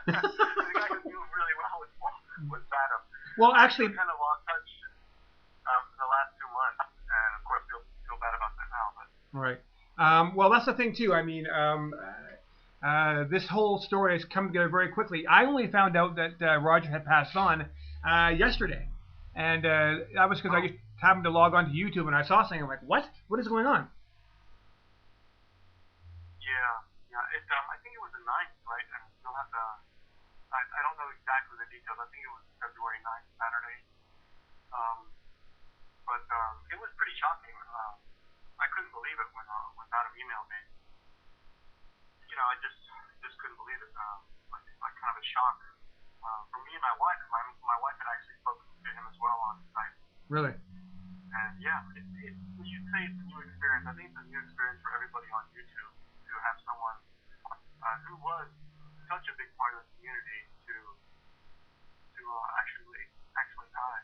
The guy who's doing really well with Fathom. Well, I actually, kind of lost touch for the last 2 months, and of course feel bad about that now. But right. Well, that's the thing too. I mean, this whole story has come together very quickly. I only found out that Roger had passed on yesterday, and that was because I just happened to log on to YouTube and I saw something. I'm like, what? What is going on? yeah, yeah. I think it was the 9th, right? And you'll have to. I don't know exactly the details. I think it was February 9th, Saturday. Um, but it was pretty shocking. I couldn't believe it when Adam emailed me. I just couldn't believe it. Like kind of a shock for me and my wife. My wife had actually spoken to him as well on Skype. Really? And yeah, you'd say it's a new experience. I think it's a new experience for everybody on YouTube to have someone who was such a big part of the community to actually die.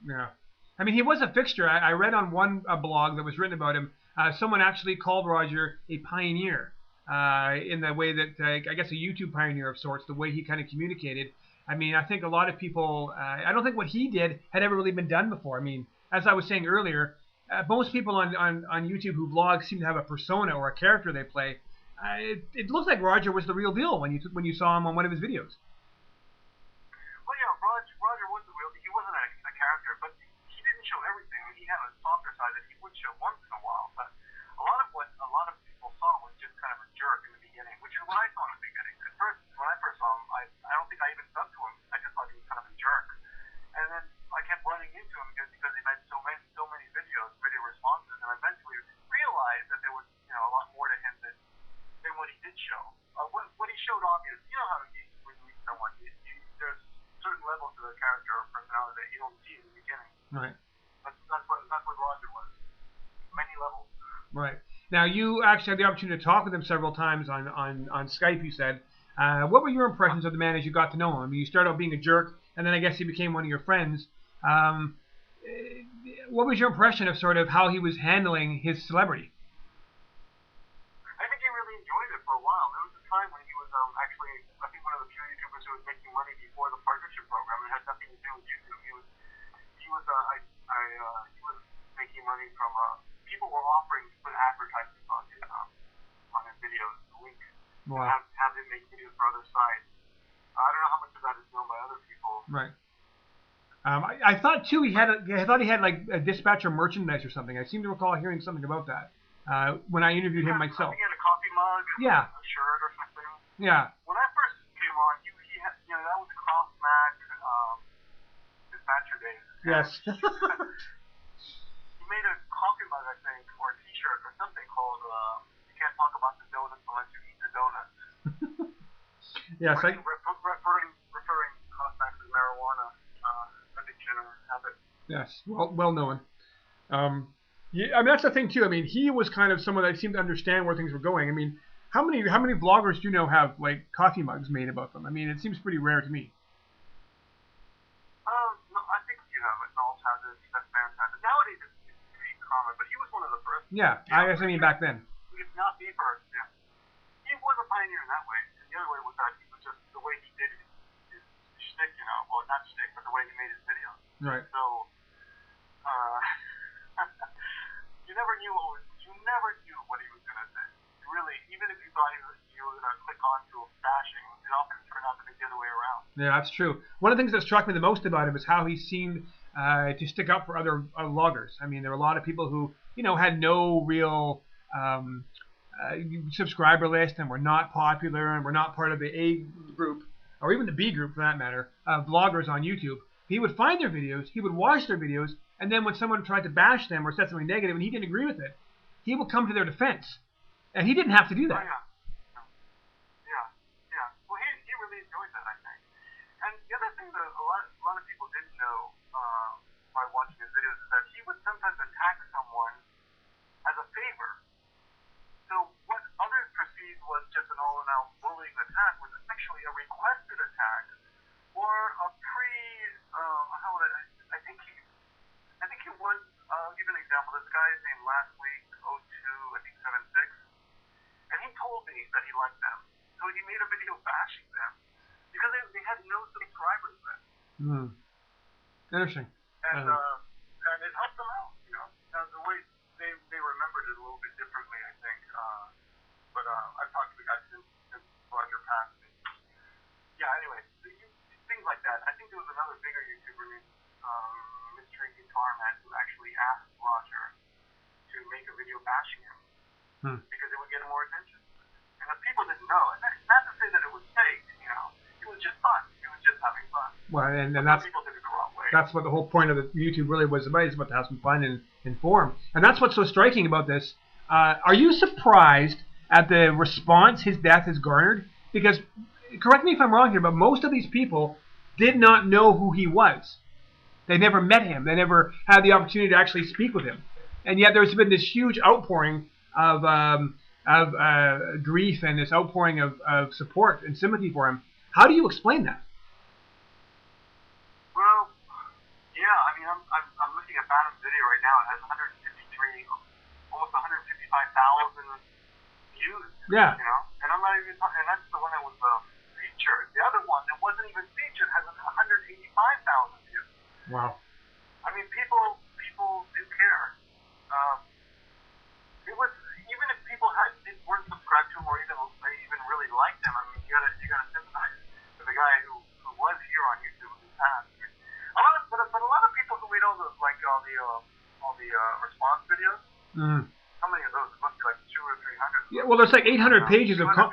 Yeah. I mean, he was a fixture. I read on one blog that was written about him. Someone actually called Roger a pioneer in the way that I guess a YouTube pioneer of sorts. The way he kind of communicated. I mean, I think a lot of people. I don't think what he did had ever really been done before. I mean, as I was saying earlier, most people on YouTube who vlog seem to have a persona or a character they play. It looks like Roger was the real deal when you saw him on one of his videos. Well, yeah, Roger was the real. He wasn't a character, but he didn't show everything. I mean, he had a softer side that he would show once in a while. But a lot of people saw was just kind of a jerk in the beginning, which is what I saw in the beginning. At first, when I first saw him, I don't think I even subbed to him. I just thought he was kind of a jerk. And then I kept running into him because he made so many videos, video responses, and I eventually realized that there was a lot more to him than what he did show. What he showed obviously, how when you meet someone, there's certain levels to their character or personality that you don't see in the beginning. Right. That's what Roger was. Many levels. Right. Now, you actually had the opportunity to talk with him several times on Skype, you said. What were your impressions of the man as you got to know him? I mean, you started out being a jerk, and then I guess he became one of your friends. What was your impression of sort of how he was handling his celebrity? I think he really enjoyed it for a while. There was a time when he was actually, I think, one of the few YouTubers who was making money before the partnership program. It had nothing to do with YouTube. He was making money from people were offering to put advertisements on his videos a week. Wow. Have him make videos for other sites. I don't know how much of that is known by other people. Right. I thought too I thought he had like a dispatcher merchandise or something. I seem to recall hearing something about that when I interviewed him myself. He had a coffee mug, yeah, a shirt or something. Yeah. When I first came on, he had that was Crossmac dispatcher days. Yes. He made a coffee mug, I think, or a T-shirt or something called "You Can't Talk About the Donuts Unless You Eat the Donuts." Yes. Referring Crossmac's marijuana addiction or habit. Yes. Well known. Yeah, I mean, that's the thing too. I mean, he was kind of someone that seemed to understand where things were going. I mean, how many bloggers do you know have like coffee mugs made about them? I mean, it seems pretty rare to me. No, I think you have it. Knowles has it. Steph Barron has it. Nowadays, it's pretty common, but he was one of the first. Yeah, I guess I mean back then. If not the first, yeah. He was a pioneer in that way. And the other way was that he was just the way he did his shtick, well, not shtick, but the way he made his videos. Right. So, you never knew what he was gonna say. Really, even if you thought you were gonna click on to a bashing, it often turned out to be the other way around. Yeah, that's true. One of the things that struck me the most about him is how he seemed to stick up for other vloggers. I mean, there were a lot of people who, had no real subscriber list and were not popular and were not part of the A group or even the B group for that matter of vloggers on YouTube. He would find their videos, he would watch their videos, and then when someone tried to bash them or said something negative and he didn't agree with it, he would come to their defense. And he didn't have to do that. Oh, yeah. Well, he really enjoyed that, I think. And the other thing that a lot of people didn't know by watching his videos is that he would sometimes attack someone as a favor. So what others perceived was just an all-in-out bullying attack was actually a requested attack or a I think he was, I'll give you an example. This guy's name last week, 02, I think 76, and he told me that he liked them. So he made a video bashing them because they had no subscribers then. Interesting. And it helped them out, you know. Now, the way they remembered it a little bit differently, I think. But I've talked to the guy since Roger passed. And, yeah, anyway, things like that. I think there was another bigger YouTuber named Mystery Guitar Man who actually asked Roger to make a video bashing him because it would get more attention. And the people didn't know. And not to say that it was fake, you know. It was just fun. It was just having fun. Well, and that's people took it the wrong way. That's what the whole point of the YouTube really was about. It's about to have some fun and inform. And that's what's so striking about this. Are you surprised at the response his death has garnered? Because, correct me if I'm wrong here, but most of these people did not know who he was. They never met him. They never had the opportunity to actually speak with him. And yet there's been this huge outpouring of grief and this outpouring of support and sympathy for him. How do you explain that? Well, yeah, I mean, I'm looking at Banham's video right now. It has 153, almost 155,000 views. Yeah. You know, and I'm not even talking, and that's the one that was featured. The other one that wasn't even featured has 185,000 views. Wow. I mean, people do care. It was, even if people weren't subscribed to him or even really liked him. I mean, you gotta sympathize with the guy who was here on YouTube who passed. But a lot of people who made all the response videos. How many of those? It must be like 200 or 300. Yeah. Well, there's like 800 pages of. Yeah,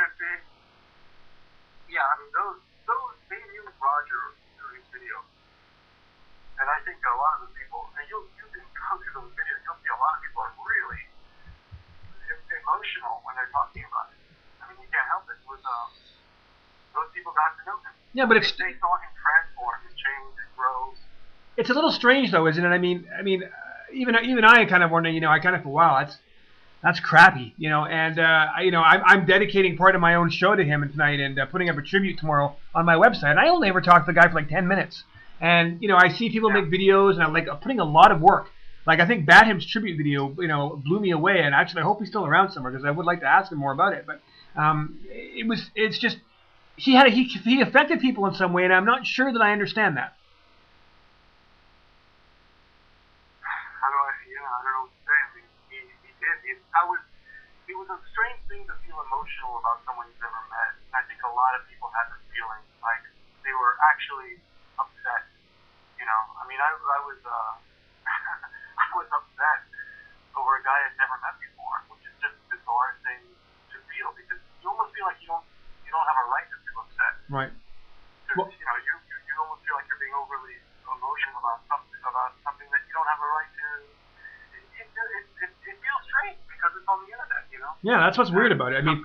I mean those they knew Roger through his videos, and I think a lot of the people, and you can go through those videos, you'll see a lot of people are really emotional when they're talking about it. I mean, you can't help it. Those people got to know him. Yeah, but they saw him transform and change and grow. It's a little strange, though, isn't it? I mean, even I kind of wonder. You know, I kind of feel, wow, that's crappy. You know, and I'm dedicating part of my own show to him tonight and putting up a tribute tomorrow on my website. And I only ever talked to the guy for like 10 minutes. And you know, I see people make videos, and I'm like putting a lot of work. Like I think Badham's tribute video, you know, blew me away. And actually, I hope he's still around somewhere because I would like to ask him more about it. But it's just he affected people in some way, and I'm not sure that I understand that. I don't know what to say. I mean, he did. It was a strange thing to feel emotional about someone you've never met. And I think a lot of people had this feeling, like they were actually upset. You know, I mean, I was I was upset over a guy I'd never met before, which is just a bizarre thing to feel because you almost feel like you don't have a right to feel upset. Right. Well, you know, you almost feel like you're being overly emotional about something that you don't have a right to. It feels strange because it's on the internet, you know. Yeah, that's what's weird about it. I mean,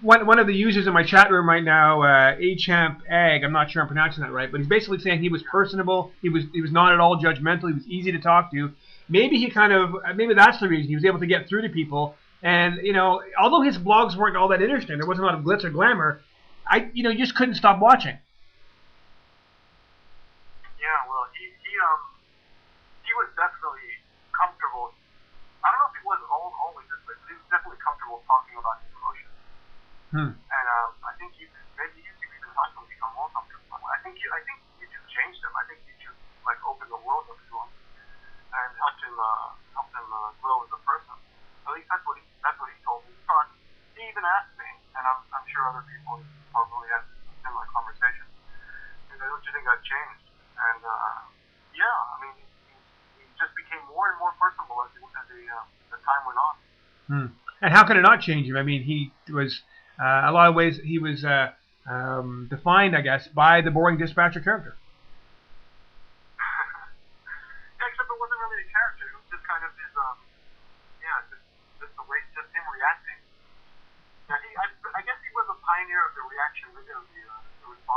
one of the users in my chat room right now, Achamp Ag, I'm not sure I'm pronouncing that right, but he's basically saying he was personable. He was not at all judgmental. He was easy to talk to. Maybe maybe that's the reason he was able to get through to people. And you know, although his blogs weren't all that interesting, there wasn't a lot of glitz or glamour. You just couldn't stop watching. Yeah, well, he was definitely comfortable. I don't know if he was always this way, but he was definitely comfortable talking about his emotions. And I think maybe YouTube even helped him become more comfortable. I think YouTube changed him. I think YouTube like opened the world up to him and helped him grow as a person. At least that's what he told me. He even asked me, and I'm sure other people probably had similar conversations. Don't you think I've changed? And yeah, I mean, he just became more and more personable as the time went on. And how could it not change him? I mean, he was a lot of ways he was defined, I guess, by the boring dispatcher character. Yeah, except it wasn't really a character. It was just kind of his just the way, just him reacting. Yeah, I guess he was a pioneer of the reaction video, the response